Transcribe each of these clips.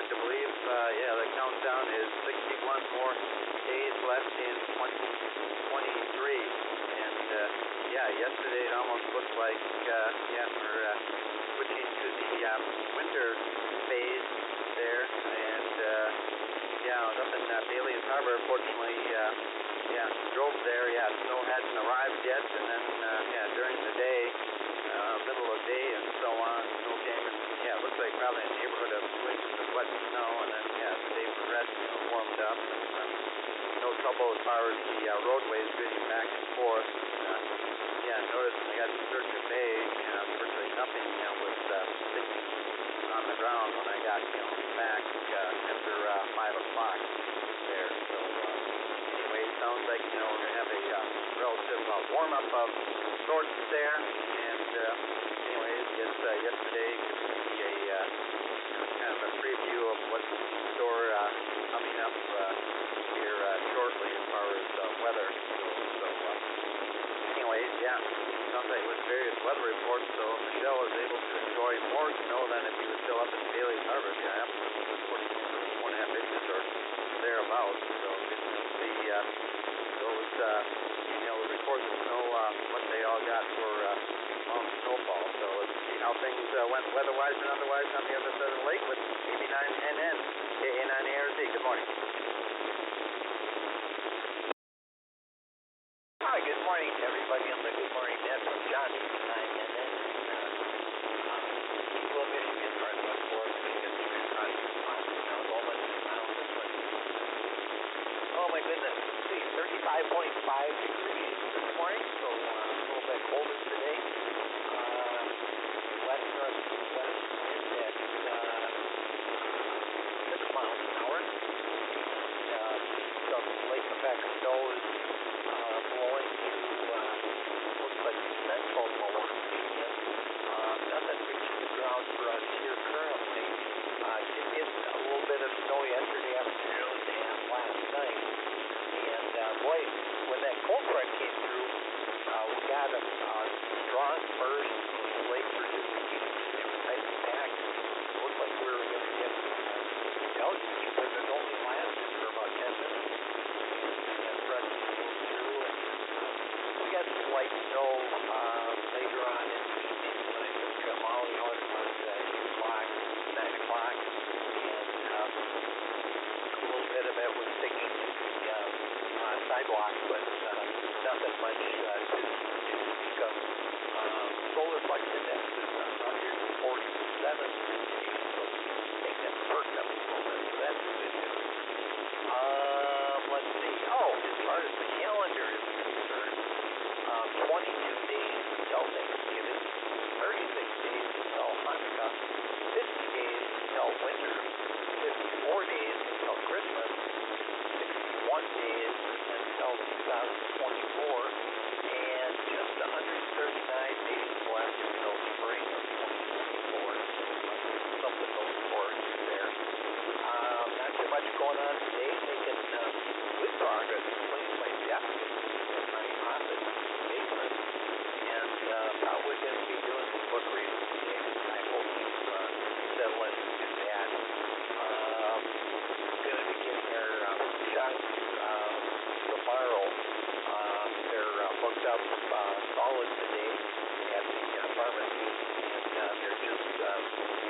led to believe, the countdown is 61 more days left in 2023. And, yesterday it almost looked like, we're switching to the winter phase there. And, up in Bailey's Harbor, fortunately, drove there. Snow hadn't arrived yet. And then, during the day, middle of the day and so on, snow came and, it looks like probably a neighborhood of 2 inches of wet snow. And then, as the day progressed, warmed up. And, no trouble as far as the roadways getting back and forth. Noticed when I got to Sturgeon Bay, virtually nothing was sticking on the ground when I got back after 5 o'clock there. So anyway, sounds like we're going to have a relative warm-up of sorts there. And anyways, yesterday could be a kind of a preview of what's in store coming up here shortly as far as weather goes. So anyways, sounds like with various weather reports, so Michelle was able to enjoy more snow than if he was still up in Bailey's Harbor. Absolutely 4.5 inches or thereabouts. So good to see those reports of snow, what they all got for long snowfall. So let's see how things went weather-wise and otherwise on the other side of the lake with 89NN, KA9ARZ. Good morning. Hi, good morning to everybody on the Good Morning Net from John 89NN. Eagle, Michigan, Northwest Florida, Michigan, Oklahoma, this one. Oh my goodness, let's see, 35.5 degrees this morning, so a little bit colder today. West-northwest wind at 6 miles an hour. Some lake effect snow is blowing through, looks like central Milwaukee. Nothing reaching the ground for us here currently. Did get a little bit of snow yesterday afternoon and last night. And boy, when that cold front came through, we got a strong burst. The lakes were just beginning to tighten back. It looked like we were going to get deluge, but it only lasted for about 10 minutes. And front moved through, and we got some light snow later on in the evening when I took Molly out. It was 8 o'clock, 9 o'clock, and a little bit of it was sticking to the sidewalk, but nothing much to speak of. Solar Flux Index is 147 today, so I think that's perked up a little bit, so that's good news. Let's see. As far as the calendar is concerned, 22 days until Thanksgiving, 36 days until Hanukkah, 50 days until winter, 54 days until Christmas, 61 days until 2024, and just 139 days left until spring of 2024. Something to look forward to there. Not too much going on today. Making good progress in cleaning my desk and my office basement. And probably going to be doing some book reading today. I hope to settle in and do that. Going to be getting our shots tomorrow. They're booked up solid today at the pharmacy, and they're just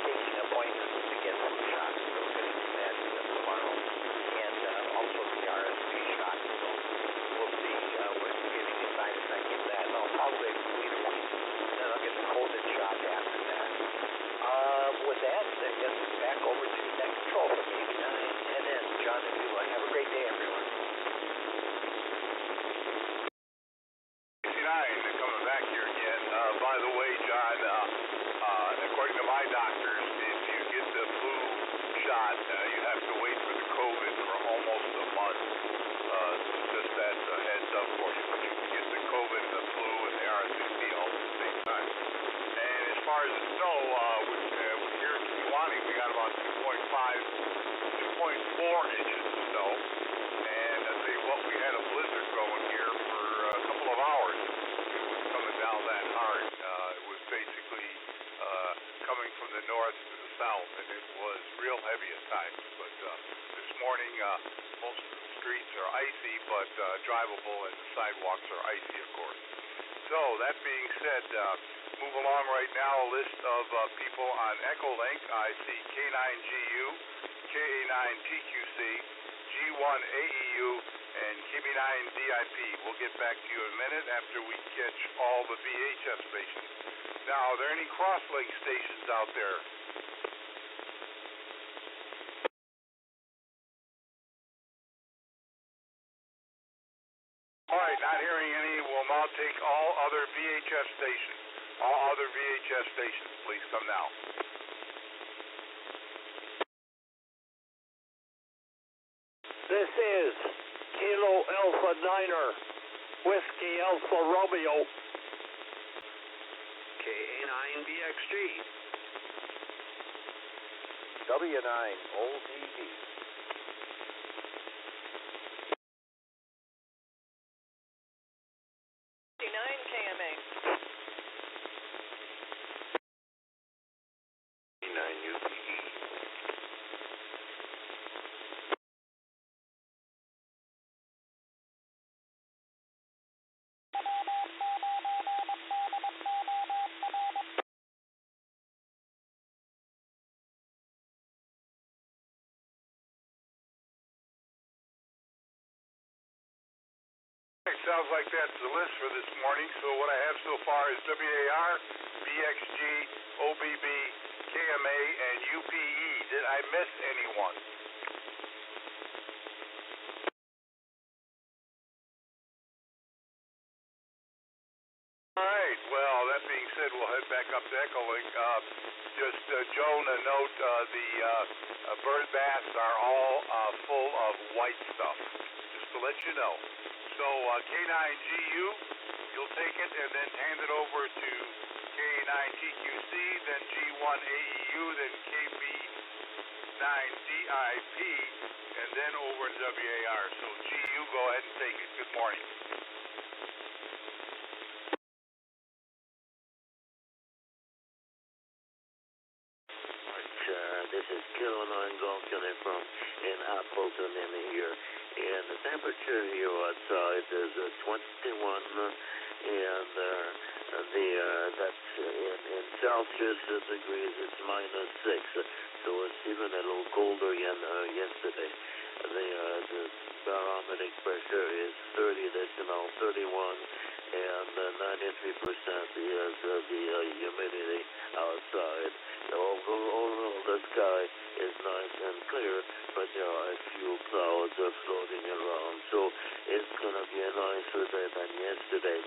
taking appointments to get some shots. So we're going to do that tomorrow, and also the RSV shot. So we'll see what getting inside if I get that. And I'll probably wait a week, then I'll get the COVID shot after that. With that, I guess back over to Net Control from 89NN. John and Beulah. Have a great day, everyone. Coming back here again. By the way, John, according to my doctors, if you get the flu shot, you have to wait for the COVID for almost a month. Just that's a heads up for you. But you can get the COVID and the flu and the RSV all at the same time. And as far as the snow, here in Kewanee, we got about 2.4 inches of snow. And I'll tell you what, we had a blizzard going here for a couple of hours. It was coming down that hard. It was basically coming from the north to the south, and it was real heavy at times. times. But this morning, most of the streets are icy, but drivable, and the sidewalks are icy, of course. So, that being said, move along right now, a list of people on Echolink. I see K9GU, KA9TQC, G1AEU, and KB9DIP. We'll get back to you in a minute after we catch all the VHF stations. Now, are there any crosslink stations out there? All right, not hearing any. We'll now take all other VHF stations. All other VHF stations, please come now. This is Kilo Alpha Niner, Whiskey Alpha Romeo. KA9BXG. W9ODD. KMA. 9UPE. Sounds like that's the list for this morning. So what I have so far is WAR, BXG, OBB, KMA, and UPE. Did I miss anyone? All right. Well, that being said, we'll head back up to Echolink. Joan, a note, the bird baths are all full of white stuff, just to let you know. So K9GU, you'll take it and then hand it over to K9TQC, then G1AEU, then KB9DIP, and then over to WAR. So GU, go ahead and take it. Good morning. This is Kilo 9 Golf coming from in Appleton in here. And the temperature here outside is 21, and that's in Celsius degrees, it's -6. So it's even a little colder than yesterday. The barometric pressure is 30.31, and 93% is the humidity outside. Overall, the sky is nice and clear, but there are a few clouds floating around. So it's going to be a nicer day than yesterday.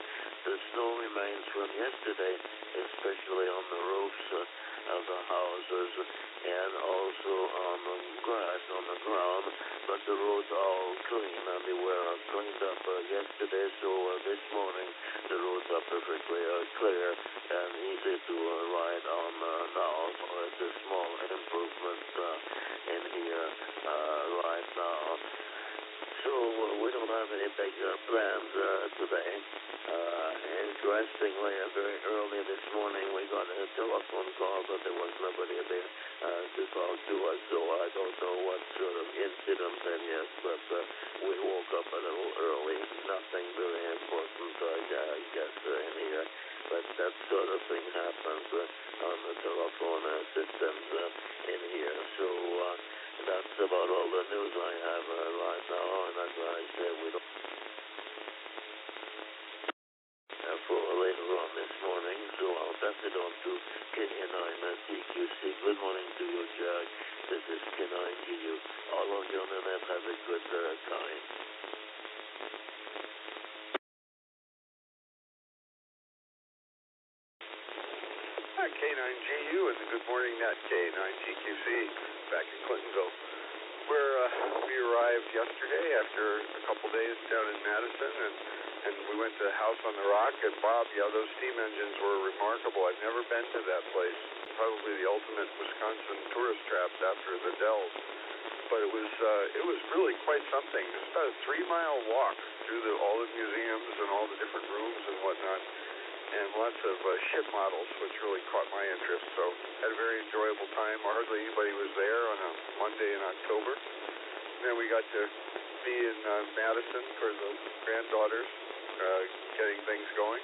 The snow remains from yesterday, especially on the roofs of the houses and also on the grass on the ground, but the roads are all clean and they were cleaned up yesterday, so this morning the roads are perfectly clear and easy to ride on now. It's a small improvement in here right now. So we don't have any big plans today. Interestingly, very early this morning we got a telephone call, but there was nobody there to talk to us, so I don't know what sort of incident that is, but we woke up a little early. Nothing very important, I guess, in here, but that sort of thing happens on the telephone systems in here. So that's about all the news I have right now, and as I said, we don't for later on this morning, so I'll pass it on to K9TQC. Good morning to you, Jack. This is K9GU. All of you on the net have a good time. K9GU and good morning, net K9TQC back in Clintonville, where we arrived yesterday after a couple days down in Madison, and we went to the House on the Rock. And Bob, yeah, those steam engines were remarkable. I've never been to that place. Probably the ultimate Wisconsin tourist trap after the Dells. But it was really quite something. It's about a 3-mile walk through all the museums and all the different rooms and whatnot. and lots of ship models, which really caught my interest. So had a very enjoyable time. Hardly anybody was there on a Monday in October. And then we got to be in Madison for the granddaughters, getting things going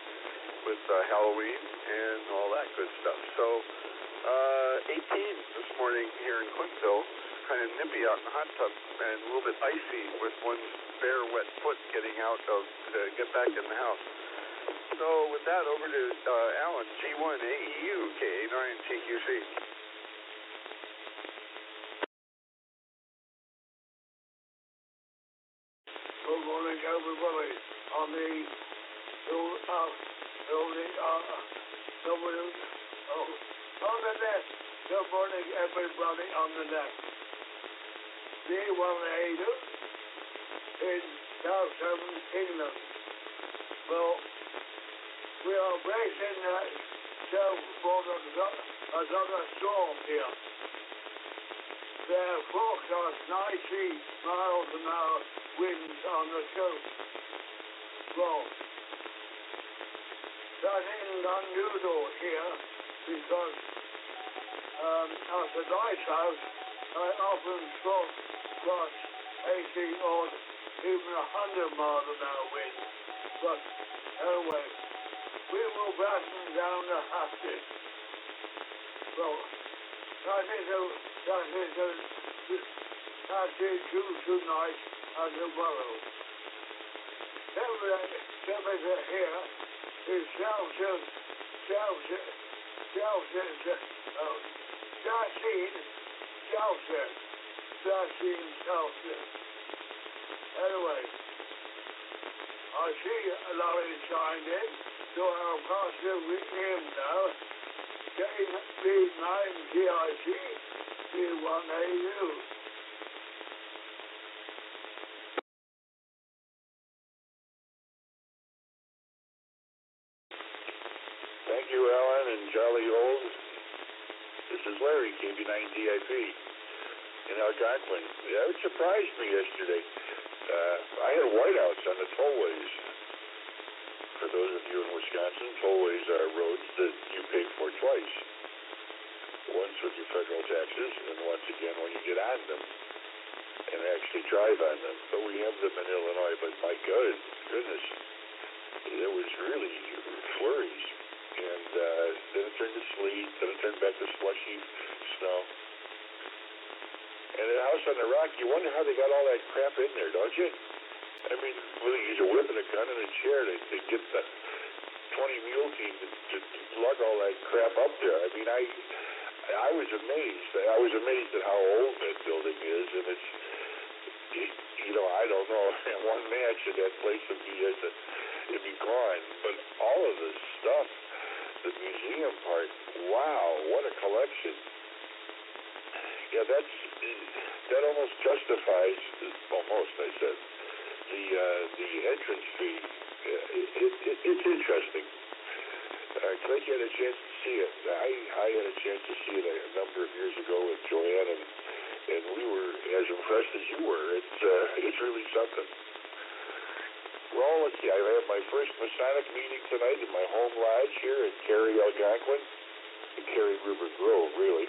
with Halloween and all that good stuff. So 18 this morning here in Clintonville, kind of nippy out in the hot tub and a little bit icy with one's bare wet foot getting out to get back in the house. So with that, over to Alan, G1 AEU, KA9 TQC. Good morning, everybody. On the net. Good morning, everybody on the net. D1A2 in Southern England. Well, we are bracing ourselves for another storm here. There are forecast 90 miles an hour winds on the coast. Well, that isn't unusual here because at the lighthouse I often cross 80 or even 100 miles an hour wind. But anyway, we will batten down the hatches. Well, that is due tonight and tomorrow. Temperature here is Celsius, 13 Celsius. Anyway, I see Larry signed in, so I'll pass you with him now. K9 GIT G1AU. Thank you, Alan and Jolly Old. This is Larry, KB9DIP in Algonquin. Yeah, it surprised me yesterday. I had whiteouts on the tollways. For those of you in Wisconsin, tollways are roads that you pay for twice. Once with your federal taxes, and once again when you get on them and actually drive on them. But we have them in Illinois, but my goodness, there was really flurries. And then it turned to sleet, then it turned back to slushy snow. And the house on the rock, you wonder how they got all that crap in there, don't you? I mean, whether you use a whip and a gun and a chair to get the 20 mule team to lug all that crap up there. I mean, I was amazed. I was amazed at how old that building is, and it's, I don't know, one match in that place would be gone. But all of the stuff, the museum part, wow, what a collection. Yeah, that almost justifies, I said, the entrance fee. It's interesting. Because I had a chance to see it. I had a chance to see it a number of years ago with Joanne, and we were as impressed as you were. It's really something. Well, let's see. I have my first Masonic meeting tonight in my home lodge here in Cary, Algonquin, in Cary River Grove, really.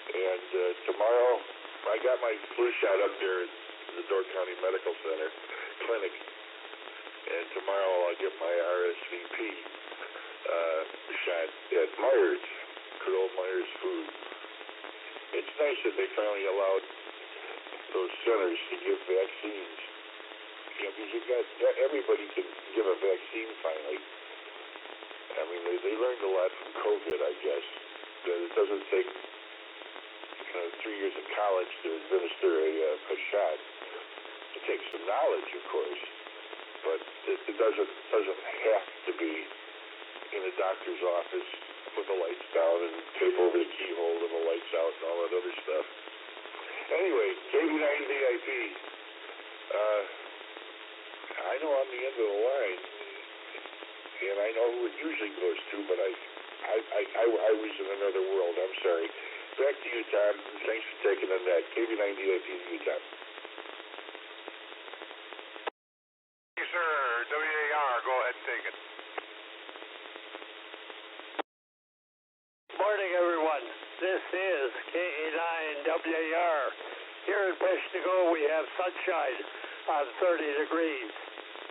And tomorrow, I got my flu shot up there at the Door County Medical Center clinic, and tomorrow I'll get my RSVP shot at Myers, good old Myers Food. It's nice that they finally allowed those centers to give vaccines. Because everybody can give a vaccine finally. I mean, they learned a lot from COVID, I guess. That it doesn't take 3 years of college to administer a shot. It takes some knowledge, of course, but it doesn't have to be in a doctor's office with the lights down and tape over the keyhole and the lights out and all that other stuff. Anyway, KB9DIP. I know I'm the end of the line, and I know who it usually goes to, but I was in another world. I'm sorry. Back to you, Tom. Thanks for taking the net. KB9DIP to you, Tom. Yes, sir. WAR, go ahead and take it. is KA9WAR. Here in Peshtigo, we have sunshine on 30 degrees.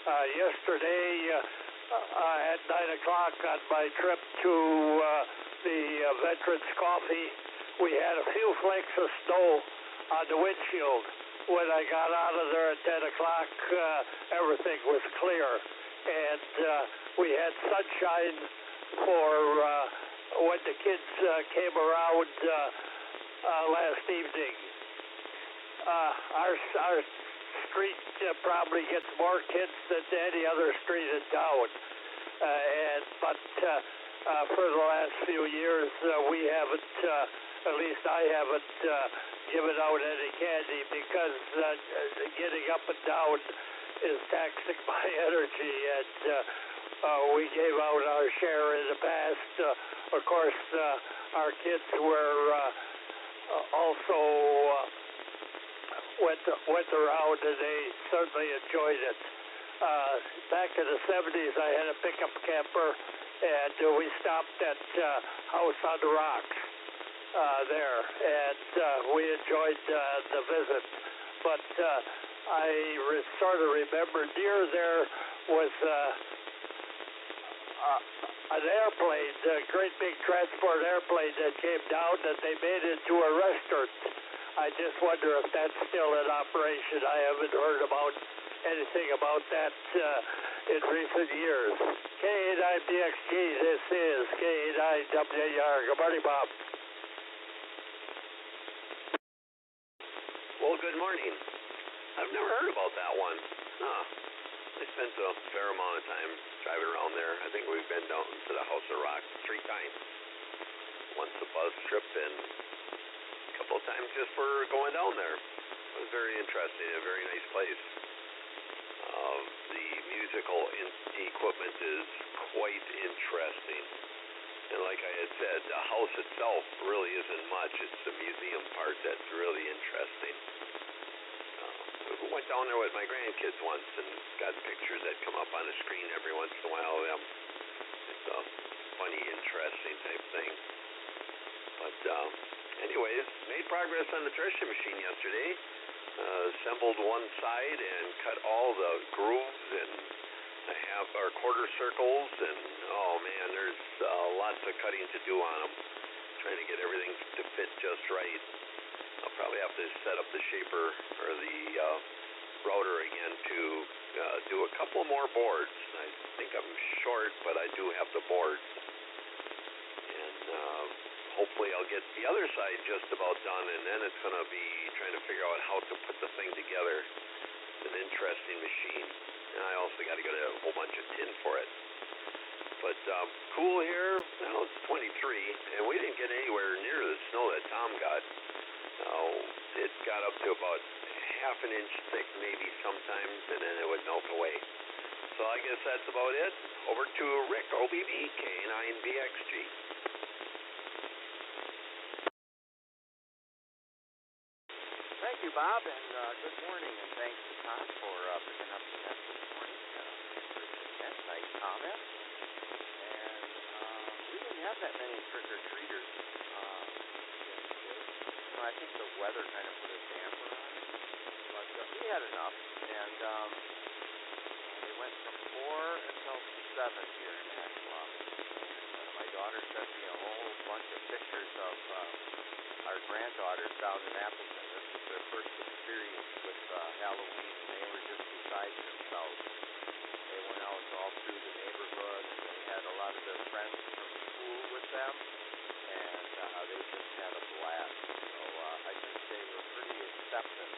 Yesterday, at 9 o'clock on my trip to the Veterans Coffee, we had a few flakes of snow on the windshield. When I got out of there at 10 o'clock, everything was clear. And we had sunshine for when the kids came around last evening. Our street probably gets more kids than any other street in town. But for the last few years, we haven't, at least I haven't, given out any candy because getting up and down is taxing my energy, and we gave out our share in the past. Of course, our kids were also went around, and they certainly enjoyed it. Back in the 70s, I had a pickup camper, and we stopped at House on the Rocks there, and we enjoyed the visit. But I sort of remember near there was an airplane, a great big transport airplane that came down, and they made it into a restaurant. I just wonder if that's still in operation. I haven't heard about anything about that in recent years. KA9BXG, this is KA9WAR. Good morning, Bob. Well, good morning. I've never heard about that one. I spent a fair amount of time driving around there. I think we've been down to the House of Rock 3 times. Once a bus trip and a couple of times just for going down there. It was very interesting, a very nice place. The musical equipment is quite interesting. And like I had said, the house itself really isn't much. It's the museum part that's really interesting. We went down there with my grandkids once and got pictures that come up on the screen every once in a while of them. It's a funny, interesting type thing. But anyways, made progress on the threshing machine yesterday. Assembled one side and cut all the grooves and have our quarter circles, and oh man, there's lots of cutting to do on them. Trying to get everything to fit just right. I'll probably have to set up the shaper or the router again to do a couple more boards. I think I'm short, but I do have the boards. And hopefully I'll get the other side just about done, and then it's going to be trying to figure out how to put the thing together. It's an interesting machine. And I also got to get a whole bunch of tin for it. But cool here. Well, it's 23, and we didn't get anywhere near the snow that Tom got. It got up to about half an inch thick maybe sometimes, and then it would melt away. So I guess that's about it. Over to Rick, OBB, K9BXG. Thank you, Bob, and good morning, and thanks to Tom for picking up the message this morning. Nice comment. And we didn't have that many trick-or-treaters yesterday. I think the weather kind of put a damper on it, but we had enough. And they went from 4 until 7 here in Ashland. My daughter sent me a whole bunch of pictures of our granddaughters down in Appleton. This was their first experience with Halloween, and they were just beside themselves. They went out all through the neighborhood, and they had a lot of their friends from school with them, and they just had a blast. So I think they were pretty acceptant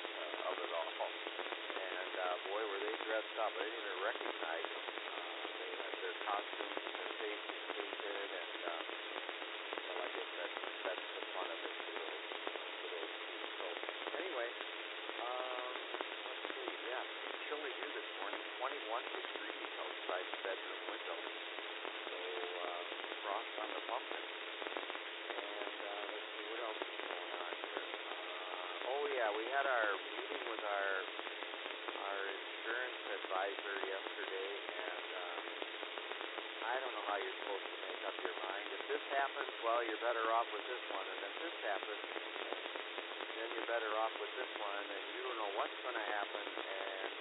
of it all. And boy, were they dressed up. I didn't even recognize them. They had their costumes and their faces painted, and well, I guess that's the fun of it for those kids. So anyway, let's see. Yeah, pretty chilly here this morning. 21 degrees outside the bedroom window. So frost on the pumpkin. And let's see what else is going on here. Oh yeah, we had our meeting with our insurance advisor yesterday, and I don't know how you're supposed to make up your mind if this happens, well, you're better off with this one, and if this happens, then you're better off with this one, and you don't know what's going to happen, and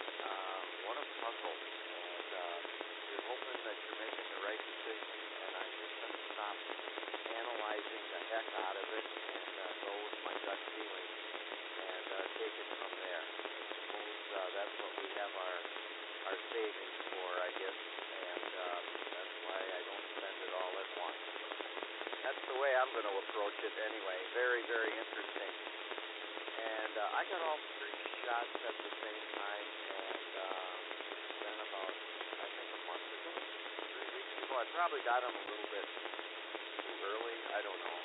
what a puzzle. And you're hoping that you're making the right decision, and I'm just going to stop analyzing the heck out of it and go with my gut feeling and take it from there. Suppose that's what we have our savings for, I guess, and that's why I don't spend it all at once. That's the way I'm going to approach it anyway. Very, very interesting. And I got all 3 shots at the same time, and it's been about, I think, a month ago, 3 weeks ago. I probably got them a little bit too early. I don't know.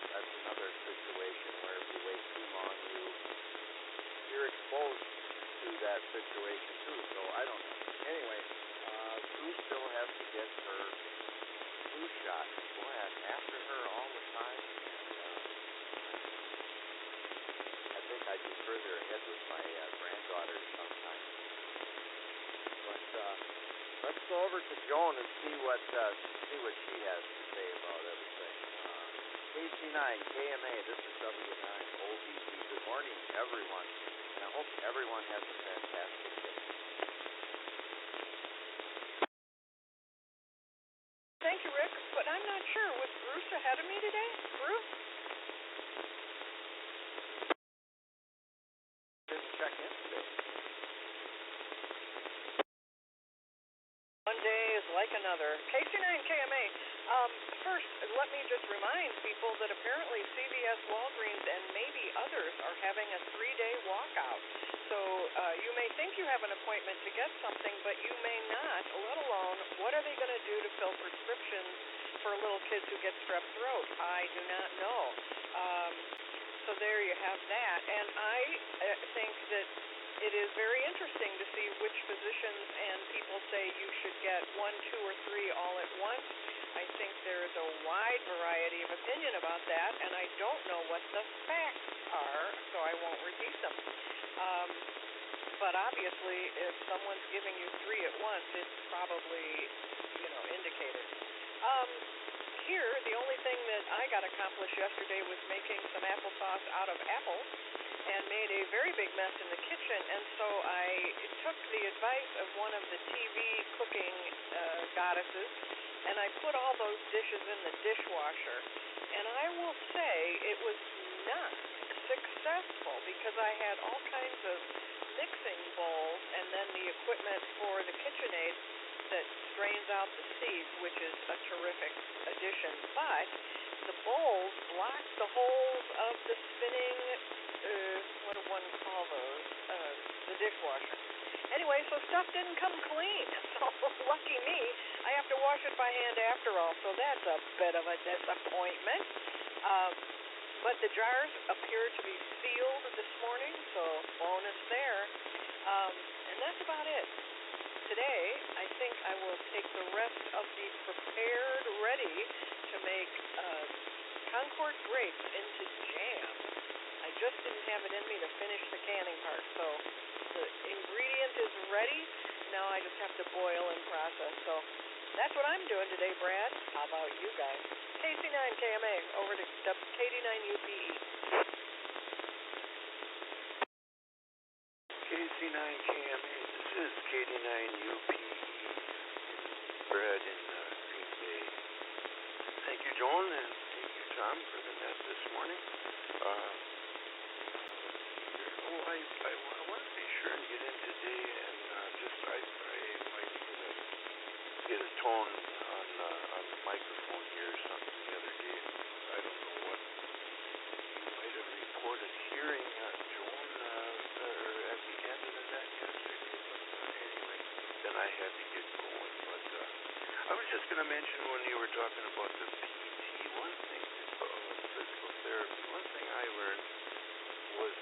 That's another situation where if you wait too long, you're exposed to that situation too. So I don't know. Anyway, Sue still has to get her flu shot. Boy, I'm after her all the time. I think I'd be further ahead with my granddaughter sometimes. But let's go over to Joan and see what she has to say about everything. KC9 KMA, this is W9 OBC. Good morning, everyone, and I hope everyone has a fantastic day. Thank you, Rick, but I'm not sure. Was Bruce ahead of me today? Bruce? Didn't check in today. One day is like another. KC9 KMA. First, let me just remind people that apparently CVS, Walgreens, and maybe others are having a 3-day walkout. So you may think you have an appointment to get something, but you may not, let alone what are they going to do to fill prescriptions for little kids who get strep throat? I do not know. So there you have that. And I think that it is very interesting to see which physicians and people say you should get 1, 2, or 3 all at once. I think there is a wide variety of opinion about that, and I don't know what the facts are, so I won't repeat them. But obviously, if someone's giving you 3 at once, it's probably, indicated. Here, the only thing that I got accomplished yesterday was making some applesauce out of apples and made a very big mess in the kitchen, and so I took the advice of one of the TV cooking goddesses, and I put all those dishes in the dishwasher, and I will say it was not successful because I had all kinds of mixing bowls and then the equipment for the KitchenAid that strains out the seeds, which is a terrific addition, but the bowls blocked the holes of the spinning, what do one call those, the dishwasher. Anyway, so stuff didn't come clean, so lucky me, I have to wash it by hand after all, so that's a bit of a disappointment. But the jars appear to be sealed this morning, so bonus there. And that's about it. Today, I think I will take the rest of the prepared ready to make Concord grapes into jam. I just didn't have it in me to finish the canning part, so the ingredient is ready. Now I just have to boil and process. So that's what I'm doing today, Brad. How about you guys? KC9 KMA over to KD9UPE. KC9 KMA, this is KD9UPE. Brad in Green Bay. Thank you, Joan, and thank you, Tom, for the net this morning. I want to be sure and get in today, and I might get a tone on the microphone here or something the other day. I don't know what you might have reported hearing Joan at the end of the net yesterday, but anyway, then I had to get going. But I was just going to mention when you were talking about the PT, one thing, physical therapy, one thing I learned was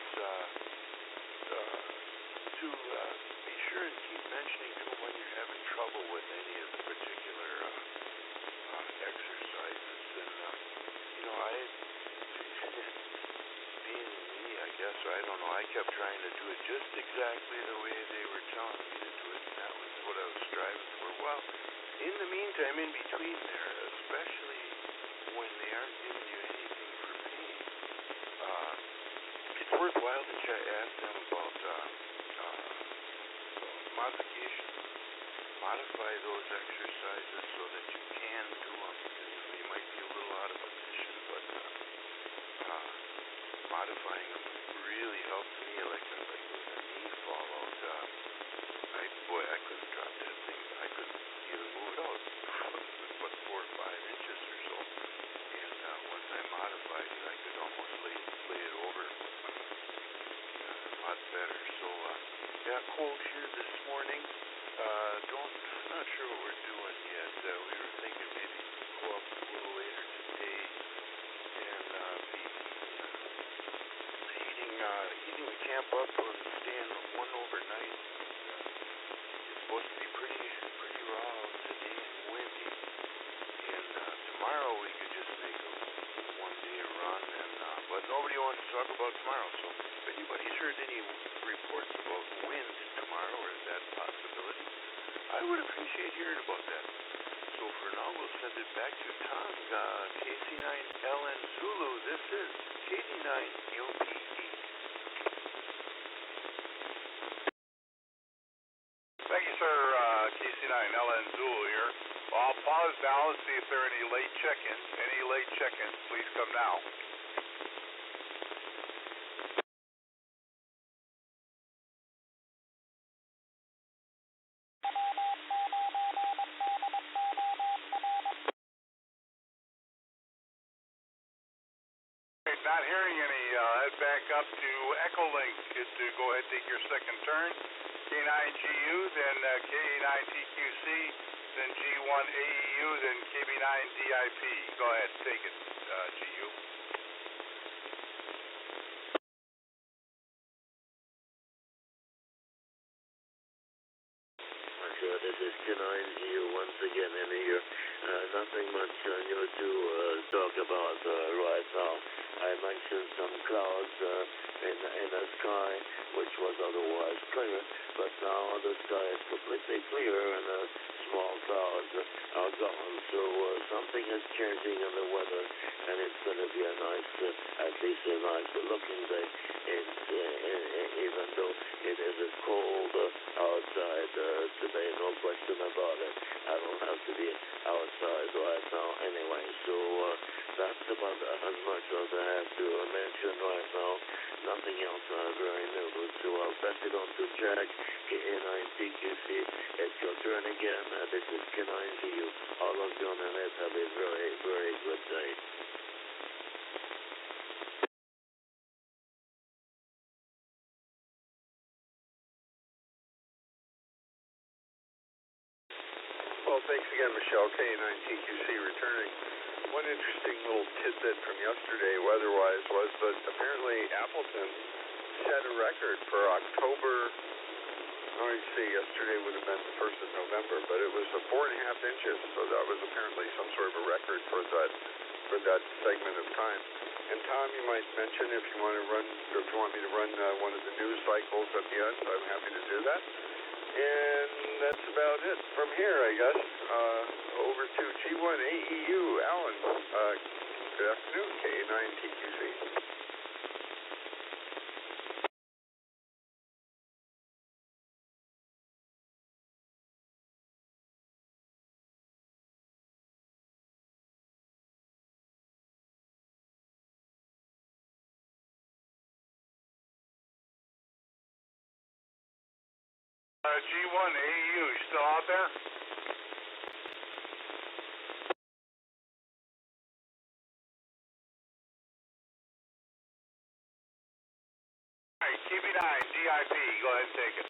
to be sure and keep mentioning to them when you're having trouble with any of the particular exercises. And, I, being me, I guess, I don't know, I kept trying to do it just exactly the way they were telling me to do it, and that was what I was striving for. Well, in the meantime, in between there, especially when they aren't giving you anything for pain, it's worthwhile that you ask them about modification. Modify those exercises so that you can do them. You might be a little out of position, but modifying them really helped me. Like with a knee fallout, I couldn't drop that thing. I couldn't even move it out. It was 4 or 5 inches or so. And once I modified it, I could almost lay it over. A lot better. So, yeah, cold here this morning. Not sure what we're doing yet. We were thinking maybe go up a little later today and be heating the camp up and staying one overnight. It's supposed to be pretty raw today and windy. And tomorrow we could just make a one-day run. But nobody wants to talk about tomorrow. So if anybody's heard any reports about wind tomorrow, or is that a possibility? I would appreciate hearing about that. So for now, we'll send it back to Tom, KC9LN Zulu. This is KD9UPE. Thank you, sir. KC9LN Zulu here. Well, I'll pause now and see if there are any late check-ins. Any late check-ins, please come now. Not hearing any. Head back up to Echolink to go ahead and take your second turn. K9GU, then K9TQC, then G1AEU, then KB9DIP. Go ahead, take it, GU. This is K9GU once again in here. Nothing much new to talk about right now. I mentioned some clouds in the sky, which was otherwise clear, but now the sky is completely clear and small clouds are gone. So something is changing in the weather, and it's going to be a nice, at least a nice looking day. Even though it is cold outside today, no question about it. I don't have to be outside right now anyway. So that's about as much as I have to mention right now. Nothing else very new. So I'll pass it on to Jack, K9TQC. It's your turn again. This is K9GU. All of you on the net have a very, very good day. Well, thanks again, Michelle. K9TQC returning. One interesting little tidbit from yesterday, weather-wise, was that apparently Appleton set a record for October. Let me see, yesterday would have been the 1st of November, but it was 4.5 inches, so that was apparently some sort of a record for that segment of time. And Tom, you might mention if you want to run, or if you want me to run one of the news cycles at the end, I'm happy to do that. And that's about it from here, I guess. Over to G1AEU, Alan. Good afternoon, K9TQC. G1AEU, you still out there? All right, KB9DIP, go ahead and take it.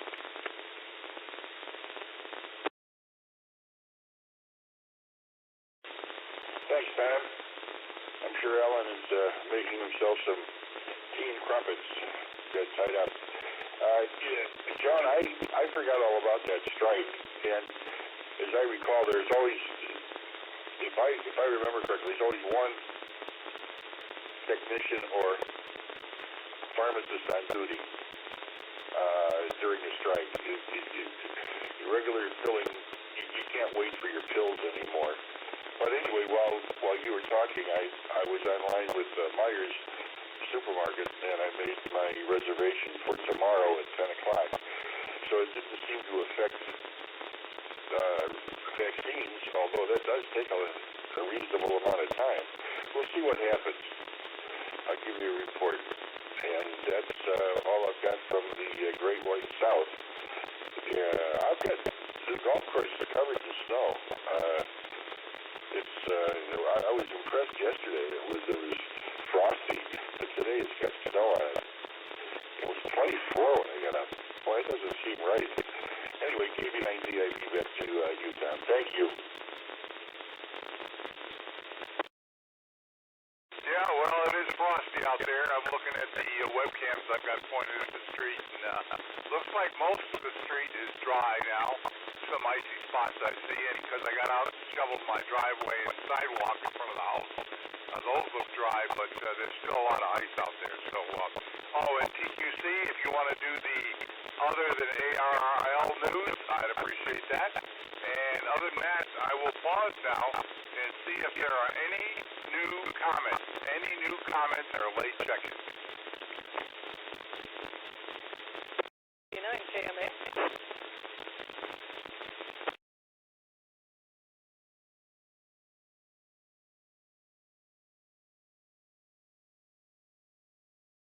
Thanks, Tom. I'm sure Ellen is making himself some tea and crumpets. Got tied up. John, I forgot all about that strike, and as I recall, there's always, if I remember correctly, there's always one technician or pharmacist on duty during the strike. Your regular filling, you can't wait for your pills anymore. But anyway, while you were talking, I was online with Myers Supermarket, and I made my reservation for tomorrow at 10 o'clock. So it didn't seem to affect vaccines, although that does take a reasonable amount of time. We'll see what happens. I'll give you a report. And that's all I've got from the Great White South. I've got the golf course covered in snow. I was impressed yesterday. It was frosty, but today it's got snow on it. It was 24 when I got up. Well, that doesn't seem right. Anyway, give you an idea. I'll be back to you, Tom. Thank you. Yeah, well, it is frosty out there. I'm looking at the webcams I've got pointed at the street, and looks like most of the street is dry now. Some icy spots I see, and because I got out and shoveled my driveway and sidewalk in front of the house, those look dry, but there's still a lot of ice out there. So, and TQC, if you want to do the other than ARRL news, I'd appreciate that. And other than that, I will pause now and see if there are any new comments or late check-ins. 9 KMA.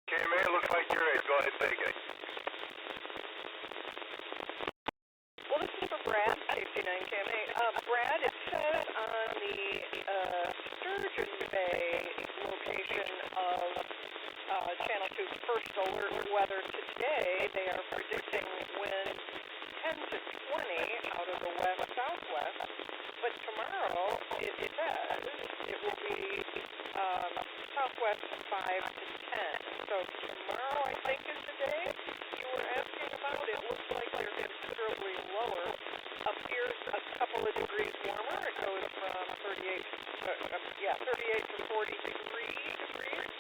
KMA, looks like you're ready. Go ahead and take it. Well, this is for Brad, KC9 KMA. Brad, it says on the Sturgeon Bay location of Channel 2's first alert weather today, they are predicting winds 10 to 20 out of the west-southwest. But tomorrow, it says it will be southwest 5 to 10. So tomorrow, I think, is the day you were asking about. It looks like they're considerably lower. Appears a couple of degrees warmer. It goes from 38 to 43 degrees.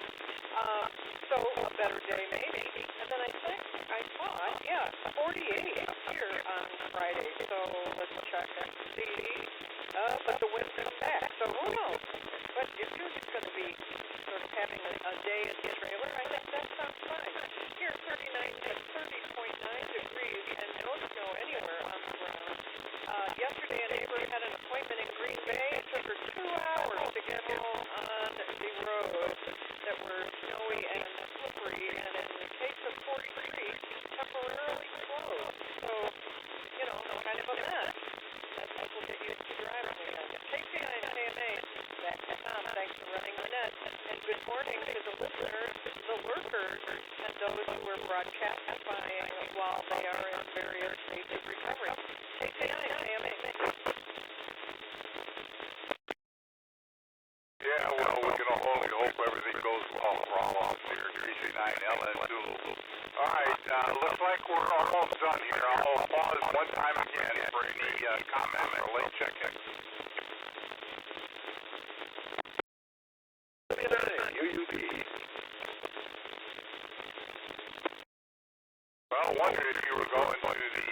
So a better day maybe. And then I thought, 48 here on Friday. So let's check and see. But the winds come back. So who knows? But if you're just going to be sort of having a day in the trailer, I think that sounds fine. Here, 30.9 degrees and no snow anywhere on the ground. Yesterday, a neighbor had an appointment in Green Bay. It took her 2 hours to get home on the roads that were snowy and slippery, and in the case of 43, temporarily closed. So, kind of a mess. That's what we'll get used to driving again. KC9 KMA, back to Tom. Thanks for running the net. And good morning to the listeners, the lurkers, and those who were broadcastifying while they are in various states of recovery. KC9 KMA. Yeah, well, we can only hope everything goes well for all of us here. KC9LN Zulu. All right, looks like we're almost done here. I'll pause one time again for any comments or late check-ins. UUB. Well, wondered if you were going to the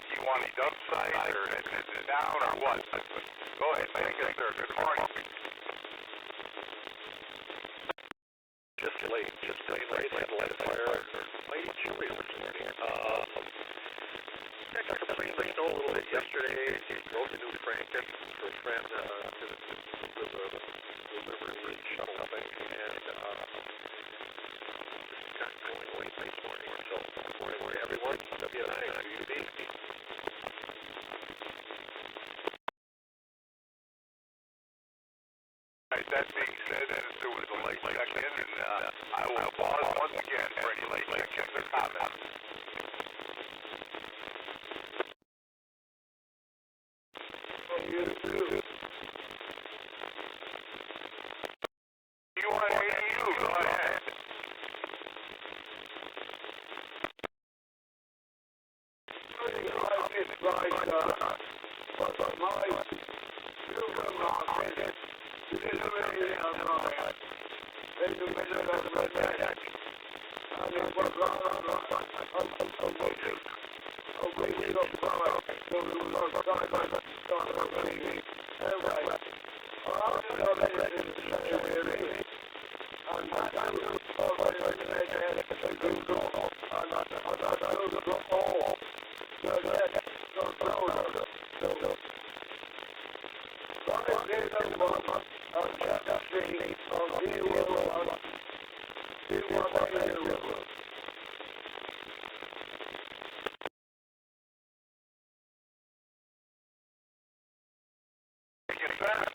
Kiwani dump site or is it down or what? Go ahead, take it, sir. Good morning. Just late, had a light fire, mighty chilly this morning. Actually, I snowed a little bit yesterday. Drove to New Franken for a friend to deliver the shuttle thing, and just got going late this morning. So, good morning, everyone. WNI, UUB. That being said, there was a late check-in, and I will pause once again for any late check-ins or comments. You want AU? Go ahead.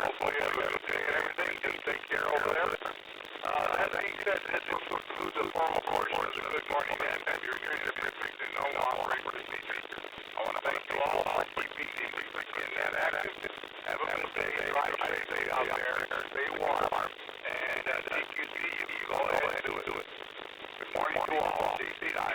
Hopefully you have a good day and everything. Just take care over there. That being said, this concludes the formal portion of the Good Morning Man. Your certificate to no operation procedures. I want to thank you all for keeping in that active. Have a good day. Drive safely out there. Stay warm. And take you see you. Go ahead and do it. Good morning to all. DCI.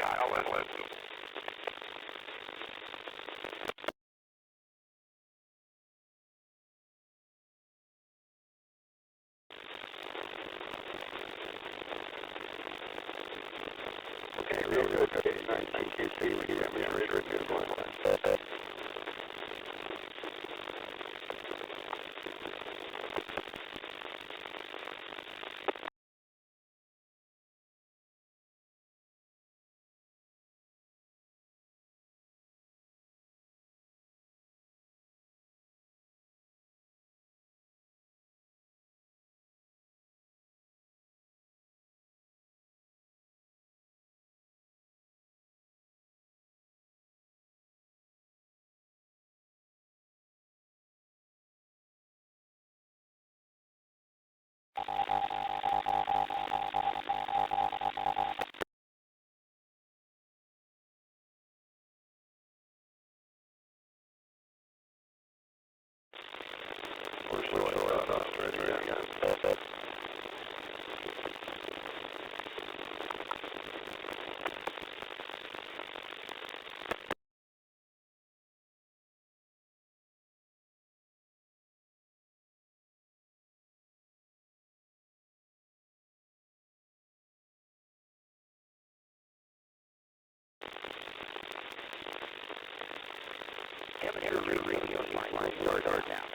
Amateur radio line start now.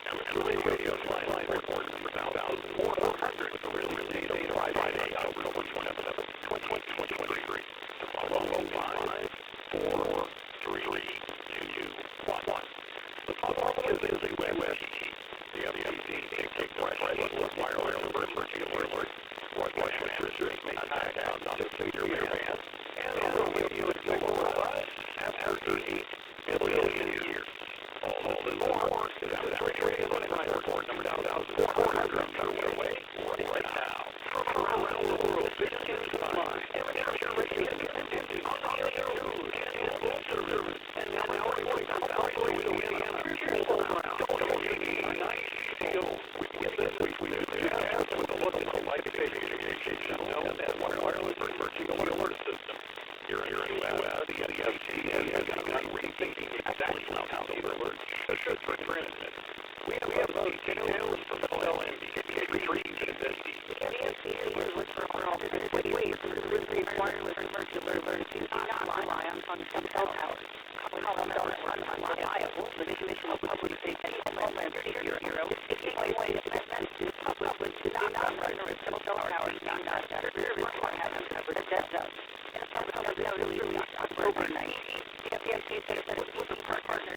Amateur radio line report number 1,400 with a release date on Friday, October 27th, 2023. Tomorrow, 5, 4, 3, 2, 1. The following is a WebCT. The FCC takes wireless emergency alert. Broadcast transmission may not have on the figure band, and it will give you a global after 30 million years. All the more is Amateur report number 1,400 underway right now. From around the world, this is live Amateur radio and service, and now we're Louisiana, global around WABE. We get this week with a look at the life-saving communication known as wireless emergency alert system. Here in the U.S., the FCC has begun rethinking exactly how the alert should be transmitted. We have those details from LMB retrieved and the FCC was from wireless emergency alert do not rely on cell towers. Reliable, the Commission of Public Safety and Homeland Security is a way to public to not run cell towers not service or have covered a death zone. And some of the notice released October 19th. The FCC said it was a partner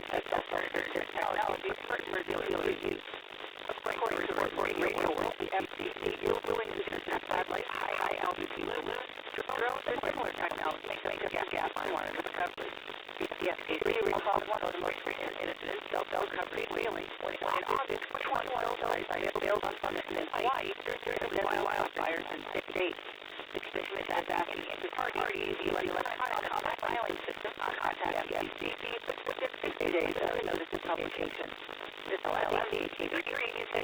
technology for emergency use. According to Radio World, the FCC is willing to intercept satellite high-altitude movements. Drones and similar technology make a gap on wireless coverage. The FCC recalled one of the most recent incidents, cell coverage wheeling. In August 2012, it failed on funding in Hawaii during wildfires in 6 days. The commission is asking parties to electronic filing system on contact the FCC within 60 days of notice of publication. This allows the FCC to retrieve the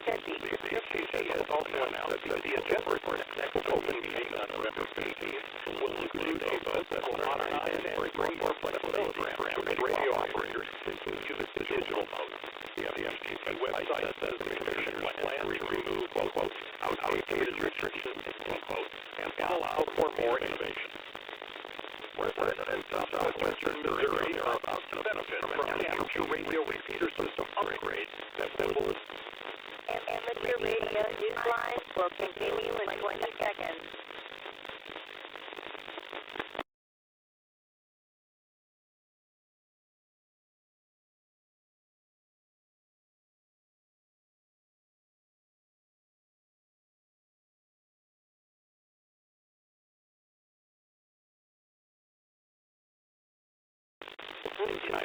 FCC has also announced that the agenda for its next open meeting on November 15th will include a vote that will modernize and bring more flexibility for amateur radio operators to use digital mode. The FCC website says the commission plans to remove, quote, outdated restrictions, quote, and allow for more innovation. Residents of southwestern Missouri are about to benefit from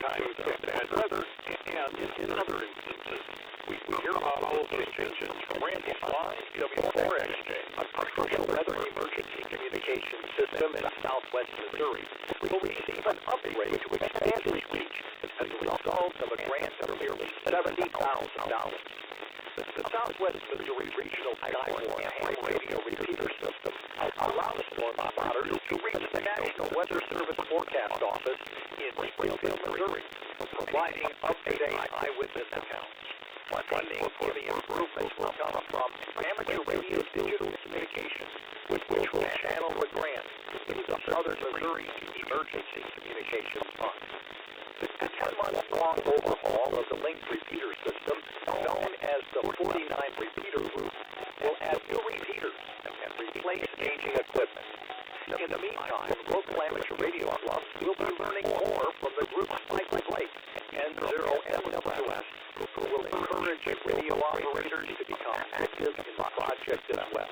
times of bad weather, and in other instances, we hear about voltage changes from Randy's line, W4XJ, a crucial weather emergency communication system in southwest Missouri, will receive an upgrade to expand its reach as a result of a grant of nearly $70,000. The Southwest Missouri Regional Skywarn ham radio repeater system allows storm spotters to reach the National Weather Service Forecast Office in Springfield, Missouri, providing up-to-date eyewitness accounts. Funding for the improvements will come from Amateur Radio Digital Communications, which will channel the grant into the Southern Missouri Emergency Communications Fund. The 10-month-long overhaul of the linked repeater system, known as the 49 Repeater Group, will add new repeaters and replace aging equipment. In the meantime, local amateur radio clubs will be learning more from the groups like Blake and Zero MWS, who will encourage radio operators to become active in the project as well.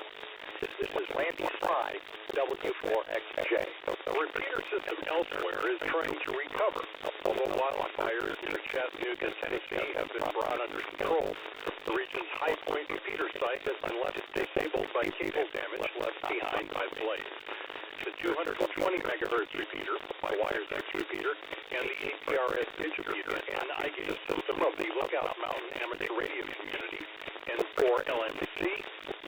This is Randy Spy, W4XJ. The repeater system elsewhere is trying to recover, although wildfires near Chattanooga, Tennessee have been brought under control. The region's High Point repeater site has been left disabled by cable damage left behind by the blaze. The 220 megahertz repeater, my Wires X repeater, and the APRS pitch repeater and iGate system of the Lookout Mountain amateur radio community and 4LMC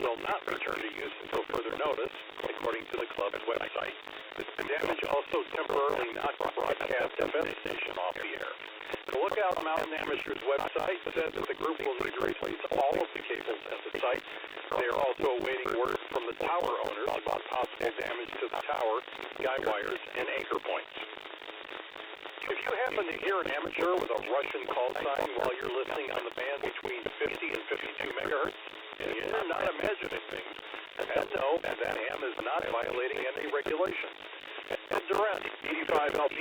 will not return to use until further notice, according to the club's website. The damage also temporarily knocked the broadcast FM station off the air. The Lookout Mountain Amateurs website said that the group will need to replace all of the cables at the site. They are also awaiting word from the tower owners about possible damage to the tower, guy wires, and anchor points. If you happen to hear an amateur with a Russian call sign while you're listening on the band between 50 and 52 megahertz, and you're not imagining things, then know that ham is not violating any regulations. Ed Durant, 85LP,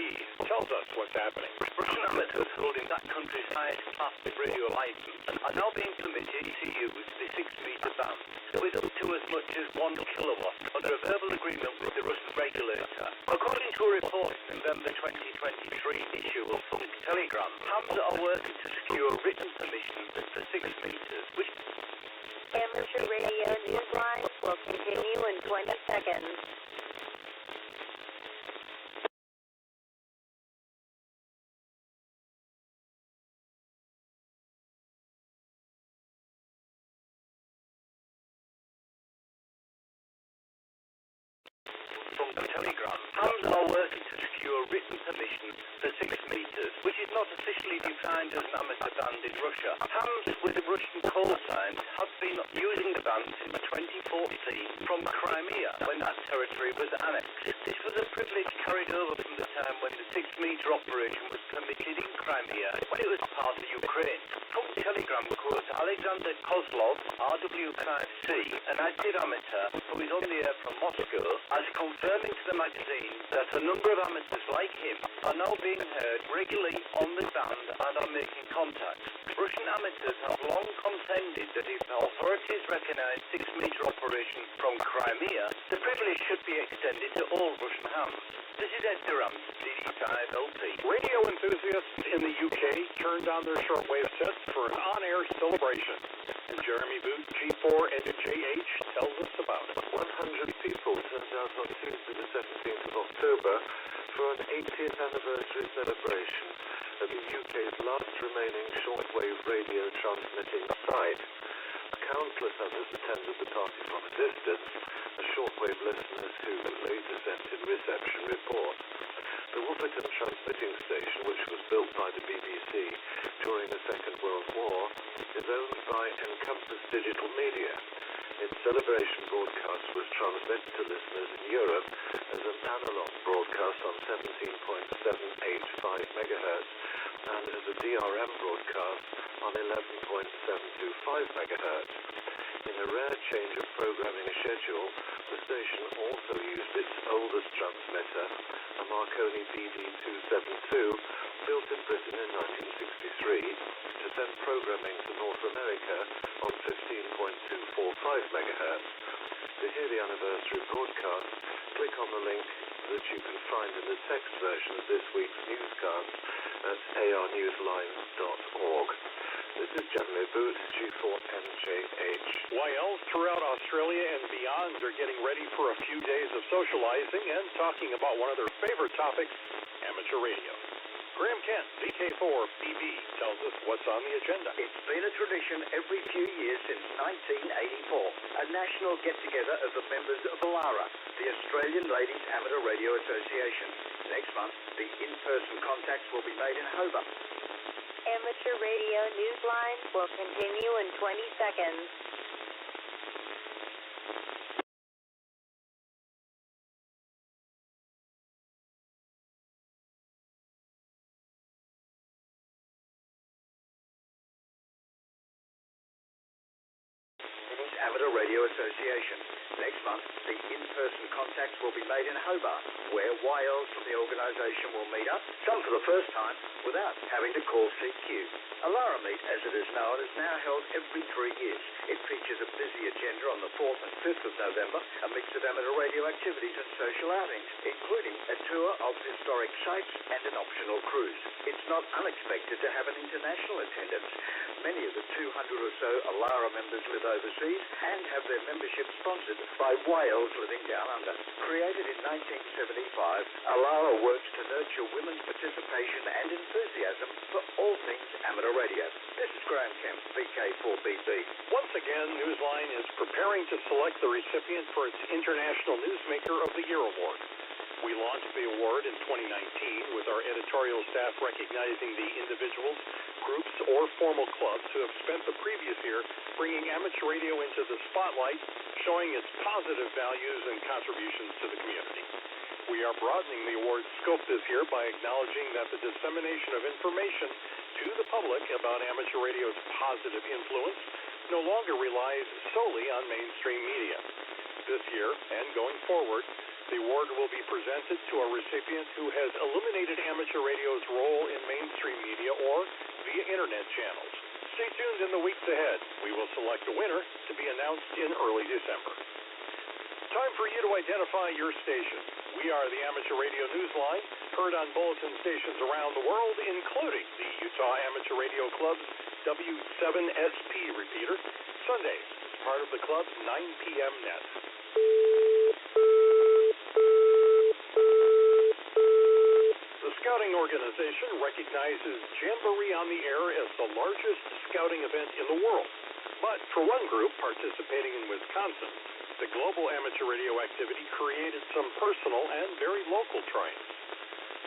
tells us what's happening. Russian amateurs holding that country's highest plastic radio license are now being permitted to use the 6-meter band with up to as much as 1 kilowatt under a verbal agreement with the Russian regulator. According to a report in November 2023 issue of Funk Telegram, hams are working to secure written permission for 6 meters, which Amateur Radio Newsline will continue in 20 seconds. From the Telegram, hams are working to secure written permission for 6 meters, which is not officially defined as an amateur band in Russia. Hams with the Russian call signs have been using the band since 2014 from Crimea, when that territory was annexed. This was a privilege carried over from the time when the 6-meter operation was permitted in Crimea, when it was part of Ukraine. From Telegram quotes Alexander Kozlov, RW5C, an active amateur who is on the air from Moscow, as confirming to the magazine that a number of amateurs like him are now being heard regularly on the band and are making contact. Russian amateurs have long contended that if the authorities recognize 6-meter operations from Crimea, the privilege should be extended to all Russian hams. This is Ed Durant, CD5LP. Radio enthusiasts in the UK turned on their shortwave sets for an on-air celebration. And Jeremy Booth, G4 and JH, tells us about it. 100 people turned out on Tuesday the 17th of October for an 80th anniversary celebration at the UK's last remaining shortwave radio transmitting site. Countless others attended the party from a distance, as shortwave listeners who later sent in reception reports. The Wupperton transmitting station, which was built by the BBC during the Second World War, is owned by Encompass Digital Media. Its celebration broadcast was transmitted to listeners in Europe as an analog broadcast on 17.785 MHz and as a DRM broadcast on 11.725 MHz. In a rare change of programming schedule, the station also used its oldest transmitter, a Marconi BD272, built in Britain in 1963, to send programming to North America on 15.245 MHz. To hear the anniversary broadcast, click on the link that you can find in the text version of this week's newscast at arnewsline.org. This is Jeremy Boot, G4NJH. YLs throughout Australia and beyond are getting ready for a few days of socializing and talking about one of their favorite topics, amateur radio. Graham Kent, VK4BB, tells us what's on the agenda. It's been a tradition every few years since 1984, a national get-together of the members of ALARA, the Australian Ladies Amateur Radio Association. Next month, the in-person contacts will be made in Hobart. Amateur Radio Newsline will continue in 20 seconds. Amateur Radio Association. Next month, the in-person contacts will be made in Hobart, where YLs from the organisation will meet up, some for the first time, without having to call CQ. ALARA Meet, as it is known, is now held every 3 years. It features a busy agenda on the 4th and 5th of November, a mix of amateur radio activities and social outings, including a tour of historic sites and an optional cruise. It's not unexpected to have an international attendance. Many of the 200 or so ALARA members live overseas and have their membership sponsored by YLs living down under. Created in 1975, ALARA works to nurture women's participation and enthusiasm for all things amateur radio. This is Graham Kemp, VK4BB. Once again, Newsline is preparing to select the recipient for its International Newsmaker of the Year Award. We launched the award in 2019 with our editorial staff recognizing the individuals, groups, or formal clubs who have spent the previous year bringing amateur radio into the spotlight, showing its positive values and contributions to the community. We are broadening the award's scope this year by acknowledging that the dissemination of information to the public about amateur radio's positive influence no longer relies solely on mainstream media. This year, and going forward, the award will be presented to a recipient who has illuminated amateur radio's role in mainstream media or via internet channels. Stay tuned in the weeks ahead. We will select a winner to be announced in early December. Time for you to identify your station. We are the Amateur Radio Newsline, heard on bulletin stations around the world, including the Utah Amateur Radio Club's W7SP repeater, Sundays, as part of the club's 9 p.m. net. The Scouting Organization recognizes Jamboree on the Air as the largest scouting event in the world. But for one group participating in Wisconsin, the global amateur radio activity created some personal and very local triumphs.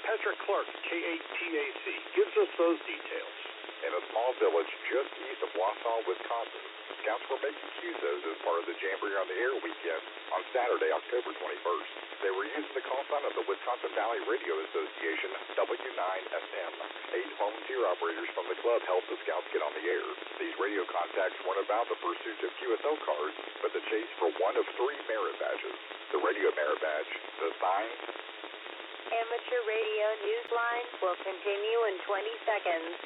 Patrick Clark, K8TAC, gives us those details. In a small village just east of Wausau, Wisconsin, Scouts were making QZOs as part of the Jamboree on the Air weekend on Saturday, October 21st. They were using the call sign of the Wisconsin Valley Radio Association, W9SM. 8 volunteer operators from the club helped the Scouts get on the air. These radio contacts weren't about the pursuit of QSL cards, but the chase for one of 3 merit badges. The radio merit badge, the sign. Amateur Radio Newsline will continue in 20 seconds.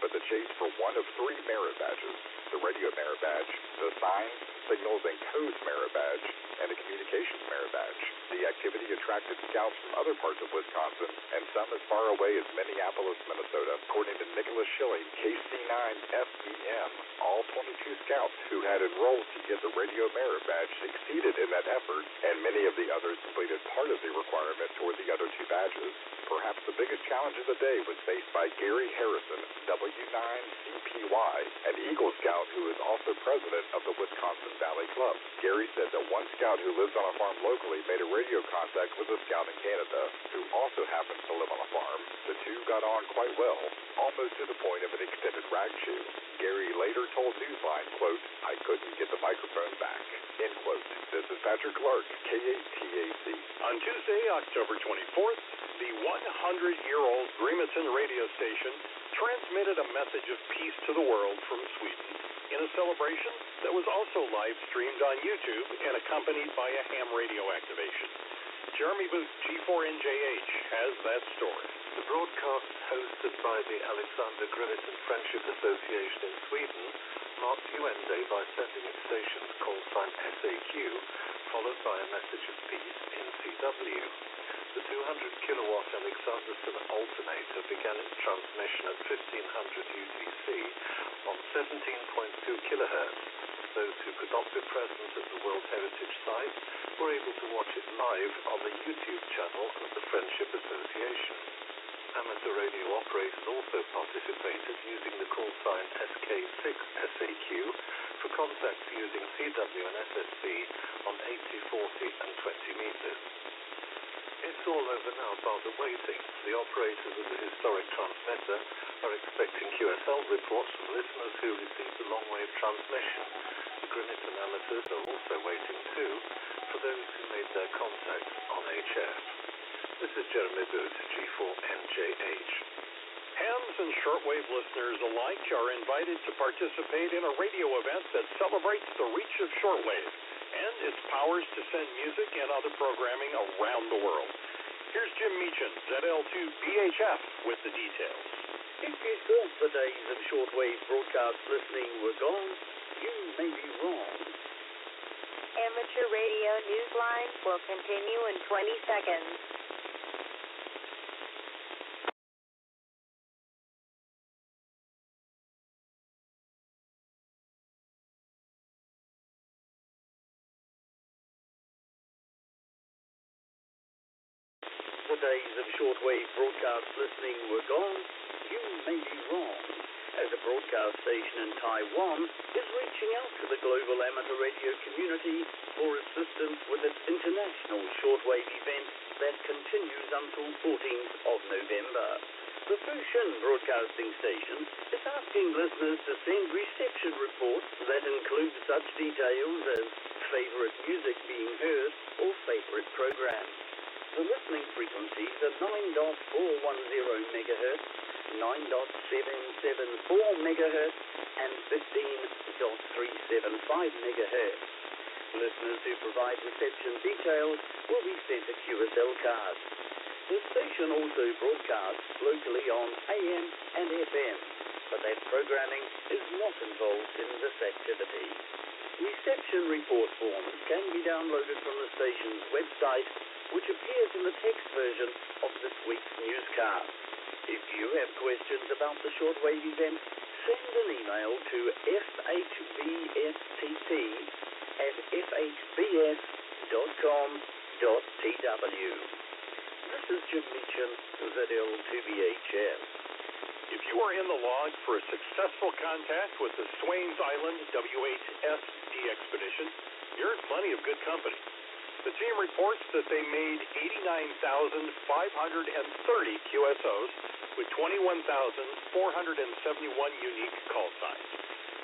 But the chase for one of 3 merit badges, the radio merit badge, the sign, signals, and codes merit badge, and the communications merit badge. The activity attracted scouts from other parts of Wisconsin and some as far away as Minneapolis, Minnesota. According to Nicholas Schilling, KC9FEM, all 22 scouts who had enrolled to get the radio merit badge succeeded in that effort, and many of the others completed part of the requirement toward the other 2 badges. Perhaps the biggest challenge of the day was faced by Gary Harrison, W9CPY, an Eagle Scout who is also president of the Wisconsin Valley Club. Gary said that one scout who lives on a farm locally made a radio contact with a scout in Canada who also happens to live on a farm. The 2 got on quite well, almost to the point of an extended rag chew. Gary later told Newsline, quote, "I couldn't get the microphone back," end quote. This is Patrick Clark, K8TAC. On Tuesday, October 24th, the 100-year-old Bremerton radio station transmitted a message of peace to the world from Sweden. in a celebration that was also live streamed on YouTube and accompanied by a ham radio activation. Jeremy Booth, G4NJH, has that story. The broadcast hosted by the Alexander Grimmett Friendship Association in Sweden marked UN Day by sending its station's call sign SAQ, followed by a message of peace in CW. The 200-kilowatt Alexanderson alternator began its transmission at 1500 UTC on 17.2 kilohertz. Those who could not be present at the World Heritage Site were able to watch it live on the YouTube channel of the Friendship Association. Amateur radio operators also participated using the call sign SK6SAQ for contacts using CW and SSB on 80, 40 and 20 meters. It's all over now, bar the waiting. The operators of the historic transmitter are expecting QSL reports from listeners who received the long-wave transmission. The Grimmett amateurs are also waiting too for those who made their contacts on HF. This is Jeremy Booth, G4NJH. Hams and shortwave listeners alike are invited to participate in a radio event that celebrates the reach of shortwave and its powers to send music and other programming around the world. Here's Jim Meechan, ZL2BHF, with the details. If you thought the days of shortwave broadcast listening were gone, you may be wrong. Amateur radio newsline will continue in 20 seconds. The days of shortwave broadcast listening were gone, you may be wrong, as a broadcast station in Taiwan is reaching out to the global amateur radio community for assistance with its international shortwave event that continues until 14th of November. The Fusion Broadcasting Station is asking listeners to send reception reports that include such details as favorite music being heard or favorite programs. The listening frequencies are 9.410 MHz, 9.774 MHz, and 15.375 MHz. Listeners who provide reception details will be sent a QSL card. The station also broadcasts locally on AM and FM, but that programming is not involved in this activity. Reception report forms can be downloaded from the station's website, which appears in the text version of this week's newscast. If you have questions about the shortwave event, send an email to fhbstt@fhbs.com.tw. This is Jim Meechan, ZL2BHF. If you are in the log for a successful contact with the Swains Island W8SD expedition, you're in plenty of good company. The team reports that they made 89,530 QSOs with 21,471 unique call signs.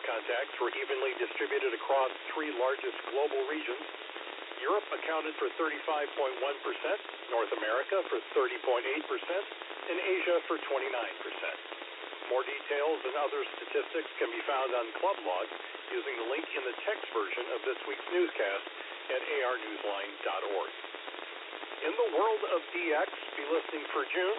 Contacts were evenly distributed across three largest global regions. Europe accounted for 35.1%, North America for 30.8%, and Asia for 29%. More details and other statistics can be found on Club Log using the link in the text version of this week's newscast at arnewsline.org. In the world of DX, be listening for June,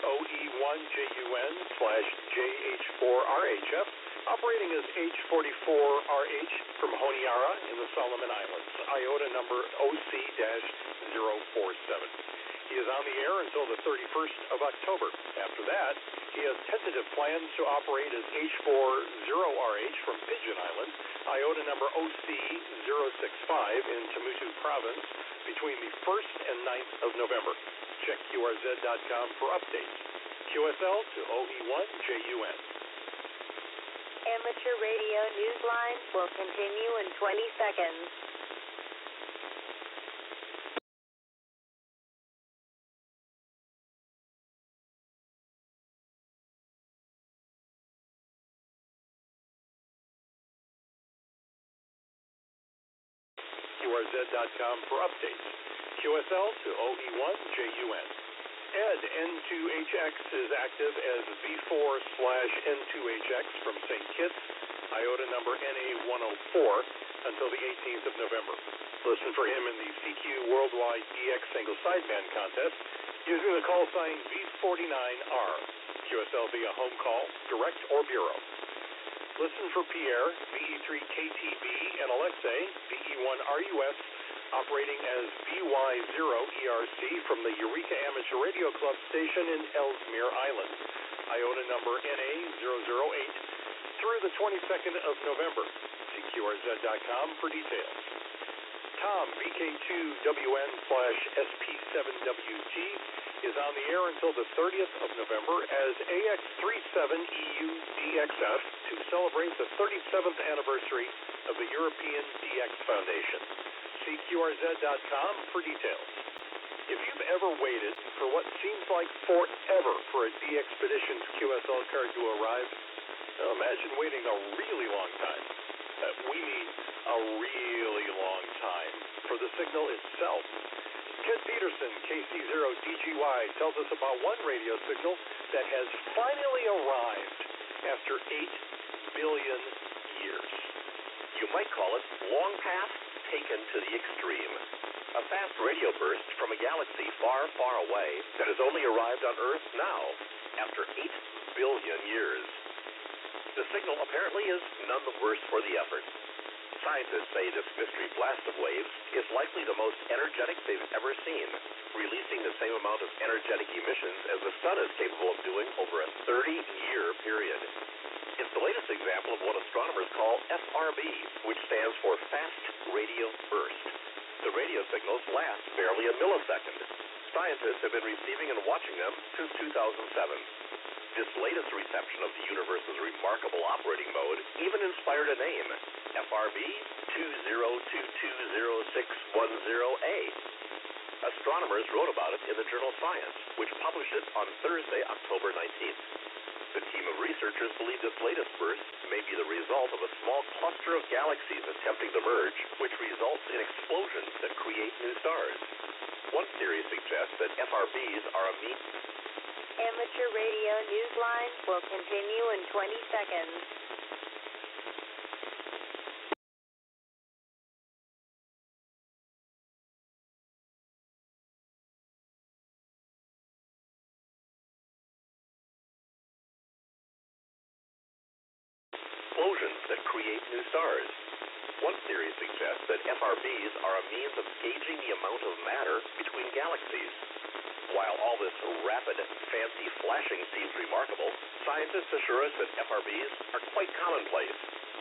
OE1JUN/JH4RHF, operating as H44RH from Honiara in the Solomon Islands, IOTA number OC-047. He is on the air until the 31st of October. After that, he has tentative plans to operate as H40RH from Pigeon Island, IOTA number OC-065 in Temutu Province, between the 1st and 9th of November. Check QRZ.com for updates. QSL to OE1JUN. Amateur radio newsline will continue in 20 seconds. QRZ.com for updates. QSL to OE1JUN. Ed N2HX is active as V4/N2HX from St. Kitts, IOTA number NA104, until the 18th of November. Listen for him in the CQ Worldwide DX Single Sideband Contest using the call sign V49R. QSL via home call, direct, or bureau. Listen for Pierre, VE3KTB, and Alexei, VE1RUS, operating as VY0ERC from the Eureka Amateur Radio Club station in Ellesmere Island. IOTA number NA008 through the 22nd of November. CQRZ.com for details. Tom, VK2WN/SP7WG, is on the air until the 30th of November as AX37EUDXF to celebrate the 37th anniversary of the European DX Foundation. CQRZ.com for details. If you've ever waited for what seems like forever for a DXpedition's QSL card to arrive, imagine waiting a really long time. We mean a really long time for the signal itself. Ted Peterson, KC0DGY, tells us about one radio signal that has finally arrived after 8 billion years. You might call it long past taken to the extreme. A fast radio burst from a galaxy far, far away that has only arrived on Earth now, after 8 billion years. The signal apparently is none the worse for the effort. Scientists say this mystery blast of waves is likely the most energetic they've ever seen, releasing the same amount of energetic emissions as the sun is capable of doing over a 30-year period. It's the latest example of what astronomers call FRB, which stands for Fast Radio Burst. The radio signals last barely a millisecond. Scientists have been receiving and watching them since 2007. This latest reception of the universe's remarkable operating mode even inspired a name, FRB 202206110A. Astronomers wrote about it in the journal Science, which published it on Thursday, October 19th. The team of researchers believe this latest burst may be the result of a small cluster of galaxies attempting to merge, which results in explosions that create new stars. One theory suggests that FRBs are a means. Amateur Radio Newsline will continue in 20 seconds. Explosions that create new stars. One theory suggests that FRBs are a means of gauging the amount of matter between galaxies. While all this rapid, fancy flashing seems remarkable, scientists assure us that FRBs are quite commonplace.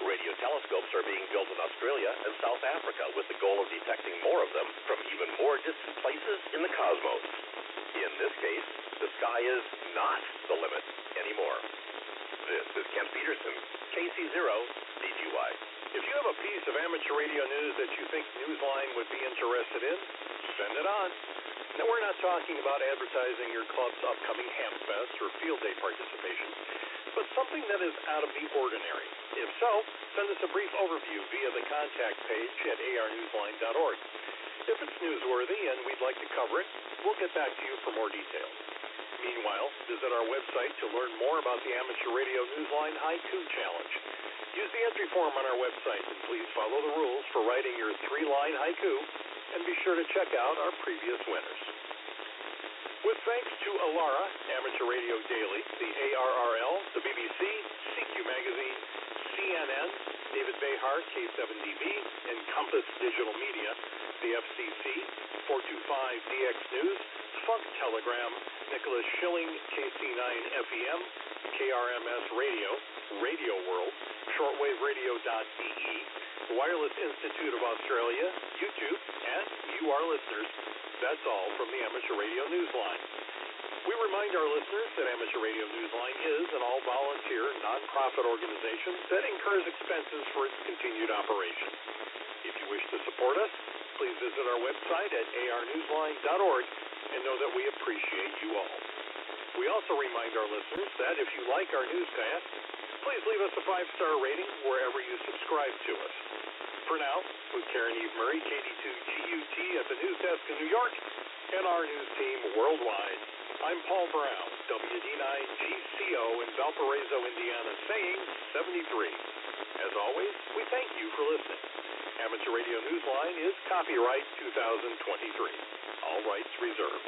Radio telescopes are being built in Australia and South Africa with the goal of detecting more of them from even more distant places in the cosmos. In this case, the sky is not the limit anymore. This is Kent Peterson, KC0DGY. If you have a piece of amateur radio news that you think Newsline would be interested in, send it on. Now, we're not talking about advertising your club's upcoming Hamfest or field day participation, but something that is out of the ordinary. If so, send us a brief overview via the contact page at arnewsline.org. If it's newsworthy and we'd like to cover it, we'll get back to you for more details. Meanwhile, visit our website to learn more about the Amateur Radio Newsline Haiku Challenge. Use the entry form on our website, and please follow the rules for writing your 3-line haiku, and be sure to check out our previous winners. With thanks to Alara, Amateur Radio Daily, the ARRL, the BBC, CQ Magazine, CNN, David Behar, K7DB, Encompass Digital Media, the FCC, 425DX News, Funk Telegram, Nicholas Schilling, KC9FEM, KRMS Radio, Radio World, shortwaveradio.de, Wireless Institute of Australia, YouTube, and you, our listeners. That's all from the Amateur Radio Newsline. We remind our listeners that Amateur Radio Newsline is an all-volunteer, non-profit organization that incurs expenses for its continued operation. If you wish to support us, please visit our website at arnewsline.org and know that we appreciate you all. We also remind our listeners that if you like our newscast, please leave us a 5-star rating wherever you subscribe to us. For now, with Karen Eve Murray, KD2GUT at the news desk in New York, and our news team worldwide, I'm Paul Brown, WD9GCO in Valparaiso, Indiana, saying 73. As always, we thank you for listening. Amateur Radio Newsline is copyright 2023. All rights reserved.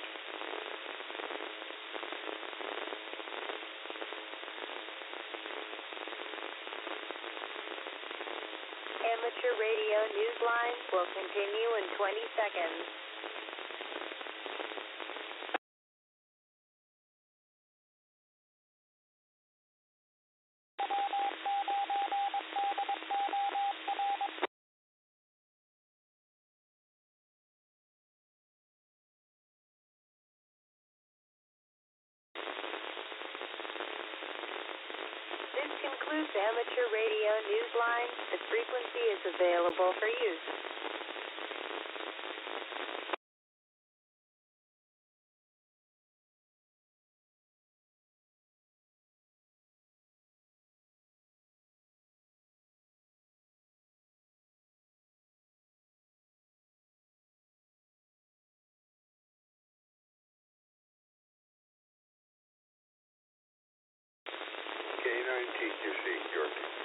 Amateur Radio Newsline will continue in 20 seconds. This concludes Amateur Radio Newsline. The frequency is available for use. K9, take your seat, Yorkie.